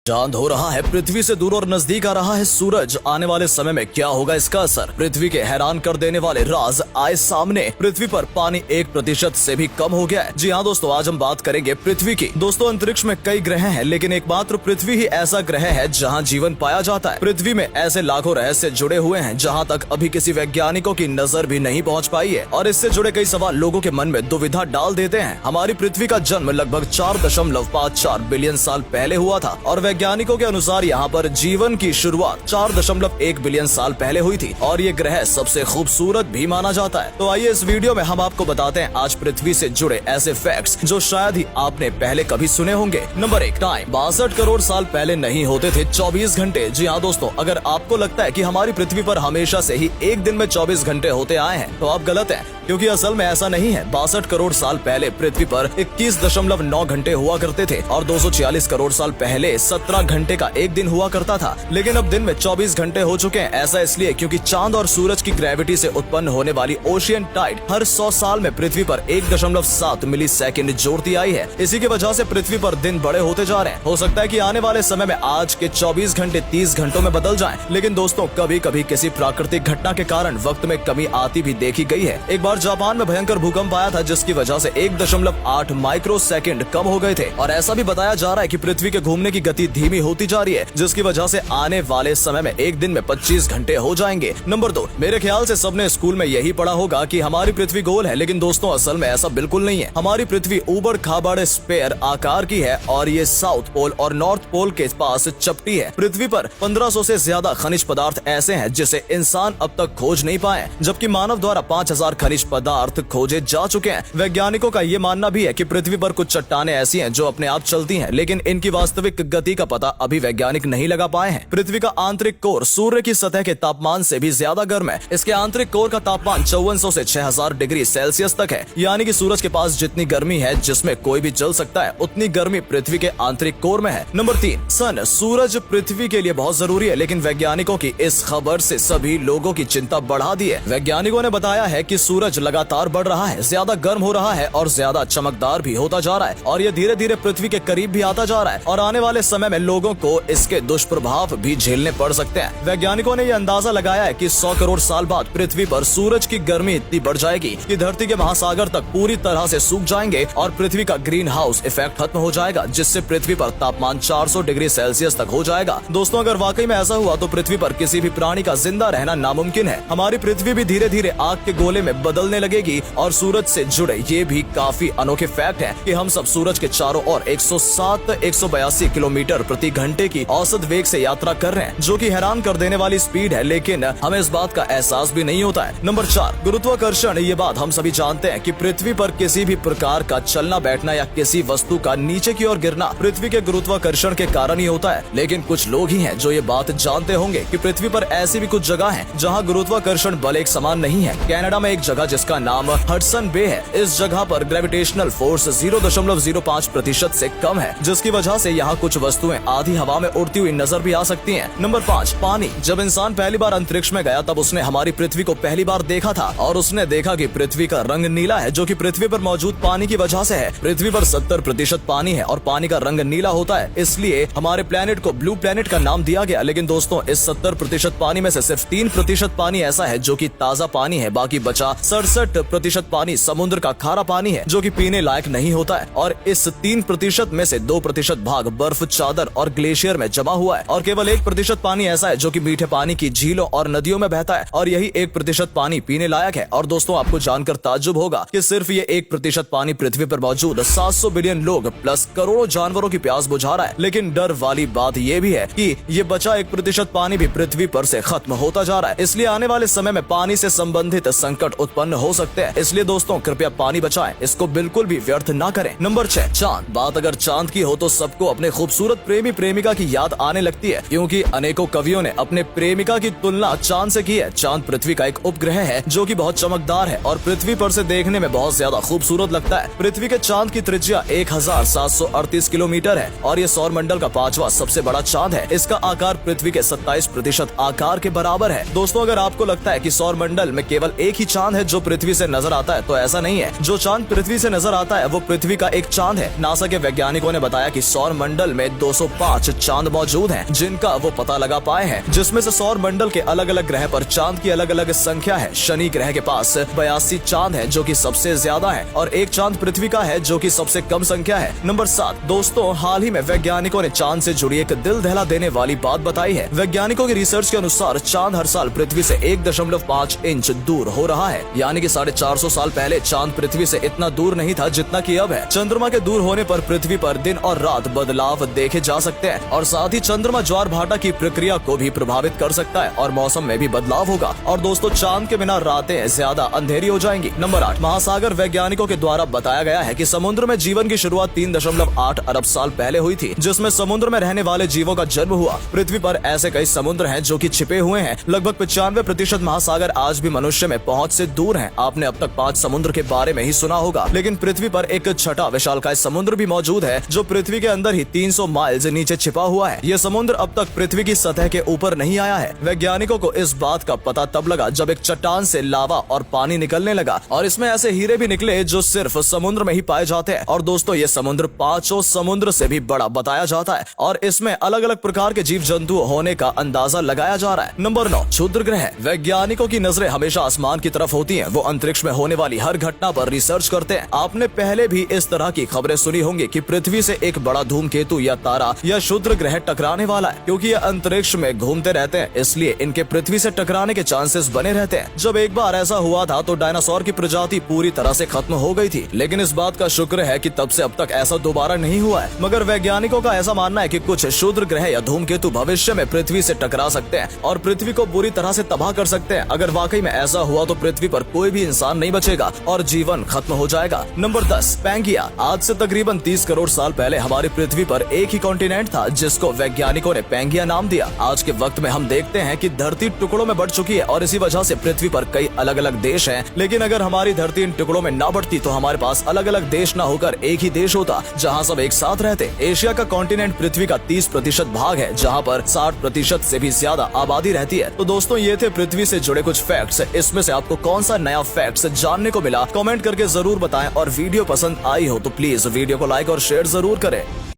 चांद हो रहा है पृथ्वी से दूर और नजदीक आ रहा है सूरज। आने वाले समय में क्या होगा इसका असर? पृथ्वी के हैरान कर देने वाले राज आए सामने। पृथ्वी पर पानी 1% से भी कम हो गया है। जी हाँ दोस्तों, आज हम बात करेंगे पृथ्वी की। दोस्तों, अंतरिक्ष में कई ग्रह हैं, लेकिन एकमात्र पृथ्वी ही ऐसा ग्रह है जहाँ जीवन पाया जाता है। पृथ्वी में ऐसे लाखों रहस्य जुड़े हुए हैं जहाँ तक अभी किसी वैज्ञानिकों की नजर भी नहीं पहुँच पाई है, और इससे जुड़े कई सवाल लोगों के मन में दुविधा डाल देते हैं। हमारी पृथ्वी का जन्म लगभग 4.54 बिलियन साल पहले हुआ था, और वैज्ञानिकों के अनुसार यहाँ पर जीवन की शुरुआत 4.1 बिलियन साल पहले हुई थी, और ये ग्रह सबसे खूबसूरत भी माना जाता है। तो आइए इस वीडियो में हम आपको बताते हैं आज पृथ्वी से जुड़े ऐसे फैक्ट्स जो शायद ही आपने पहले कभी सुने होंगे। नंबर 1, टाइम 62 करोड़ साल पहले नहीं होते थे 24 घंटे। जी हाँ दोस्तों, अगर आपको लगता है कि हमारी पृथ्वी पर हमेशा से ही एक दिन में 24 घंटे होते आए हैं तो आप गलत हैं, क्योंकि असल में ऐसा नहीं है। 62 करोड़ साल पहले पृथ्वी पर 21.9 घंटे हुआ करते थे, और 246 करोड़ साल पहले 17 घंटे का एक दिन हुआ करता था। लेकिन अब दिन में 24 घंटे हो चुके हैं। ऐसा इसलिए क्योंकि चांद और सूरज की ग्रेविटी से उत्पन्न होने वाली ओशियन टाइड हर 100 साल में पृथ्वी पर 1.7 मिलीसेकंड जोड़ती आई है। इसी की वजह से पृथ्वी पर दिन बड़े होते जा रहे हैं। हो सकता है कि आने वाले समय में आज के 24 घंटे 30 घंटों में बदल जाएं। लेकिन दोस्तों, कभी कभी किसी प्राकृतिक घटना के कारण वक्त में कमी आती भी देखी गई है। एक बार जापान में भयंकर भूकंप आया था, जिसकी वजह से 1.8 माइक्रो सेकंड कम हो गए थे। और ऐसा भी बताया जा रहा है कि पृथ्वी के घूमने की गति धीमी होती जा रही है, जिसकी वजह से आने वाले समय में एक दिन में 25 घंटे हो जाएंगे। नंबर 2, मेरे ख्याल से सबने स्कूल में यही पढ़ा होगा कि हमारी पृथ्वी गोल है, लेकिन दोस्तों असल में ऐसा बिल्कुल नहीं है। हमारी पृथ्वी ऊबड़ खाबड़ स्फेयर आकार की है, और ये साउथ पोल और नॉर्थ पोल के पास चपटी है। पृथ्वी पर 1500 से ज्यादा खनिज पदार्थ ऐसे हैं जिसे इंसान अब तक खोज नहीं पाए, जबकि मानव द्वारा 5000 खनिज पदार्थ खोजे जा चुके हैं। वैज्ञानिकों का ये मानना भी है कि पृथ्वी पर कुछ चट्टानें ऐसी हैं जो अपने आप चलती हैं, लेकिन इनकी वास्तविक गति का पता अभी वैज्ञानिक नहीं लगा पाए हैं। पृथ्वी का आंतरिक कोर सूर्य की सतह के तापमान से भी ज्यादा गर्म है। इसके आंतरिक कोर का तापमान 5400 से 6000 डिग्री सेल्सियस तक है, यानी कि सूरज के पास जितनी गर्मी है जिसमें कोई भी जल सकता है, उतनी गर्मी पृथ्वी के आंतरिक कोर में है। नंबर 3, सन। सूरज पृथ्वी के लिए बहुत जरूरी है, लेकिन वैज्ञानिकों की इस खबर से सभी लोगों की चिंता बढ़ा दी है। वैज्ञानिकों ने बताया है कि सूरज लगातार बढ़ रहा है, ज्यादा गर्म हो रहा है और ज्यादा चमकदार भी होता जा रहा है, और ये धीरे धीरे पृथ्वी के करीब भी आता जा रहा है, और आने वाले समय में लोगों को इसके दुष्प्रभाव भी झेलने पड़ सकते हैं। वैज्ञानिकों ने यह अंदाजा लगाया है कि 100 करोड़ साल बाद पृथ्वी पर सूरज की गर्मी इतनी बढ़ जाएगी कि धरती के महासागर तक पूरी तरह से सूख जाएंगे, और पृथ्वी का ग्रीन हाउस इफेक्ट खत्म हो जाएगा, जिससे पृथ्वी पर तापमान 400 डिग्री सेल्सियस तक हो जाएगा। दोस्तों, अगर वाकई में ऐसा हुआ तो पृथ्वी पर किसी भी प्राणी का जिंदा रहना नामुमकिन है। हमारी पृथ्वी भी धीरे धीरे आग के गोले में बदलने लगेगी, और सूरज से जुड़े ये भी काफी अनोखे फैक्ट है कि हम सब सूरज के चारों ओर 182 किलोमीटर प्रति घंटे की औसत वेग से यात्रा कर रहे हैं, जो कि हैरान कर देने वाली स्पीड है, लेकिन हमें इस बात का एहसास भी नहीं होता है। नंबर 4, गुरुत्वाकर्षण। ये बात हम सभी जानते हैं कि पृथ्वी पर किसी भी प्रकार का चलना बैठना या किसी वस्तु का नीचे की ओर गिरना पृथ्वी के गुरुत्वाकर्षण के कारण ही होता है। लेकिन कुछ लोग ही हैं जो ये बात जानते होंगे कि पृथ्वी पर ऐसी भी कुछ जगह है जहाँ गुरुत्वाकर्षण बल एक समान नहीं है। कनाडा में एक जगह जिसका नाम हडसन बे है, इस जगह पर ग्रेविटेशनल फोर्स 0.05% से कम है, जिसकी वजह से यहाँ कुछ वस्तुएं आधी हवा में उड़ती हुई नजर भी आ सकती हैं। नंबर 5, पानी। जब इंसान पहली बार अंतरिक्ष में गया तब उसने हमारी पृथ्वी को पहली बार देखा था, और उसने देखा कि पृथ्वी का रंग नीला है, जो कि पृथ्वी पर मौजूद पानी की वजह से है। पृथ्वी पर 70% पानी है, और पानी का रंग नीला होता है, इसलिए हमारे प्लेनेट को ब्लू प्लेनेट का नाम दिया गया। लेकिन दोस्तों, इस 70% पानी में से सिर्फ 3% पानी ऐसा है जो कि ताजा पानी है। बाकी बचा 67% पानी समुद्र का खारा पानी है, जो कि पीने लायक नहीं होता है। और इस 3% में से 2% भाग बर्फ चादर और ग्लेशियर में जमा हुआ है, और केवल 1% पानी ऐसा है जो कि मीठे पानी की झीलों और नदियों में बहता है, और यही 1% पानी पीने लायक है। और दोस्तों, आपको जानकर ताज्जुब होगा कि सिर्फ ये 1% पानी पृथ्वी पर मौजूद 700 बिलियन लोग प्लस करोड़ों जानवरों की प्यास बुझा रहा है। लेकिन डर वाली बात ये भी है कि ये बचा 1% पानी भी पृथ्वी पर से खत्म होता जा रहा है, इसलिए आने वाले समय में पानी से संबंधित संकट उत्पन्न हो सकते हैं। इसलिए दोस्तों, कृपया पानी बचाएं, इसको बिल्कुल भी व्यर्थ ना करें। नंबर 6, चांद। बात अगर चांद की हो तो सबको अपने खूबसूरत प्रेमी प्रेमिका की याद आने लगती है, क्योंकि अनेकों कवियों ने अपने प्रेमिका की तुलना चांद से की है। चांद पृथ्वी का एक उपग्रह है जो कि बहुत चमकदार है, और पृथ्वी पर से देखने में बहुत ज्यादा खूबसूरत लगता है। पृथ्वी के चांद की त्रिज्या 1738 किलोमीटर है, और ये सौर मंडल का 5वां सबसे बड़ा चांद है। इसका आकार पृथ्वी के 27% आकार के बराबर है। दोस्तों, अगर आपको लगता है कि सौर मंडल में केवल एक ही चांद है जो पृथ्वी से नजर आता है, तो ऐसा नहीं है। जो चांद पृथ्वी से नजर आता है वो पृथ्वी का एक चांद है। नासा के वैज्ञानिकों ने बताया कि सौर मंडल में 905 चांद मौजूद हैं, जिनका वो पता लगा पाए हैं, जिसमें से सौर मंडल के अलग अलग ग्रह पर चांद की अलग अलग संख्या है। शनि ग्रह के पास 82 चांद है, जो कि सबसे ज्यादा है, और एक चांद पृथ्वी का है, जो कि सबसे कम संख्या है। नंबर 7 दोस्तों, हाल ही में वैज्ञानिकों ने चांद से जुड़ी एक दिल दहला देने वाली बात बताई है। वैज्ञानिकों की रिसर्च के अनुसार चांद हर साल पृथ्वी से 1.5 इंच दूर हो रहा है, यानी कि 450 साल पहले चांद पृथ्वी से इतना दूर नहीं था जितना कि अब है। चंद्रमा के दूर होने पर पृथ्वी पर दिन और रात बदलाव देखे जा सकते हैं, और साथ ही चंद्रमा ज्वार भाटा की प्रक्रिया को भी प्रभावित कर सकता है और मौसम में भी बदलाव होगा। और दोस्तों, चांद के बिना रातें ज्यादा अंधेरी हो जाएंगी। नंबर 8 महासागर वैज्ञानिकों के द्वारा बताया गया है कि समुद्र में जीवन की शुरुआत 3.8 अरब साल पहले हुई थी, जिसमें समुद्र में रहने वाले जीवों का जन्म हुआ। पृथ्वी पर ऐसे कई समुद्र हैं जो कि छिपे हुए हैं। लगभग 95% महासागर आज भी मनुष्य में पहुंच से दूर हैं। आपने अब तक 5 समुद्र के बारे में ही सुना होगा, लेकिन पृथ्वी पर एक छठा विशालकाय समुद्र भी मौजूद है, जो पृथ्वी के अंदर ही 300 माइल्स नीचे छिपा हुआ है। यह समुद्र अब तक पृथ्वी की सतह के ऊपर नहीं आया है। वैज्ञानिकों को इस बात का पता तब लगा जब एक चट्टान से लावा और पानी निकलने लगा, और इसमें ऐसे हीरे भी निकले जो सिर्फ समुद्र में ही पाए जाते हैं। और दोस्तों, ये समुद्र 5 समुद्र से भी बड़ा बताया जाता है, और इसमें अलग अलग प्रकार के जीव जंतु होने का अंदाजा लगाया जा रहा है। नंबर 9 क्षुद्र ग्रह। वैज्ञानिकों की नजरें हमेशा आसमान की तरफ होती हैं। वो अंतरिक्ष में होने वाली हर घटना पर रिसर्च करते हैं। आपने पहले भी इस तरह की खबरें सुनी होंगी कि पृथ्वी से एक बड़ा धूमकेतु या तारा या क्षुद्र ग्रह टकराने वाला है। क्योंकि ये अंतरिक्ष में घूमते रहते हैं, इसलिए इनके पृथ्वी से टकराने के चांसेस बने रहते हैं। जब एक बार ऐसा हुआ था तो डायनासोर की प्रजाति पूरी तरह से खत्म हो गई थी, लेकिन इस बात का शुक्र है कि तब से अब तक ऐसा दोबारा नहीं हुआ है। मगर वैज्ञानिकों का ऐसा मानना है कि कुछ क्षुद्र ग्रह या धूमकेतु भविष्य में पृथ्वी से टकरा सकते हैं और पृथ्वी को बुरी तरह से तबाह कर सकते हैं। अगर वाकई में ऐसा हुआ तो पृथ्वी पर कोई भी इंसान नहीं बचेगा और जीवन खत्म हो जाएगा। नंबर 10 पैंगिया। आज से तकरीबन 30 करोड़ साल पहले हमारी पृथ्वी पर एक ही कॉन्टिनेंट था, जिसको वैज्ञानिकों ने पैंगिया नाम दिया। आज के वक्त में हम देखते हैं कि धरती टुकड़ों में बढ़ चुकी है, और इसी वजह से पृथ्वी पर कई अलग अलग देश हैं। लेकिन अगर हमारी धरती इन टुकड़ों में ना बढ़ती तो हमारे पास अलग अलग देश ना होकर एक ही देश होता, जहाँ सब एक साथ रहते। एशिया का कॉन्टिनेंट पृथ्वी का 30% भाग है, जहाँ पर 60% से भी ज्यादा आबादी रहती है। तो दोस्तों, ये थे पृथ्वी से जुड़े कुछ फैक्ट्स। इसमें से आपको कौन सा नया फैक्ट्स जानने को मिला, कमेंट करके जरूर बताएं। और वीडियो पसंद आई हो तो प्लीज वीडियो को लाइक और शेयर जरूर करें।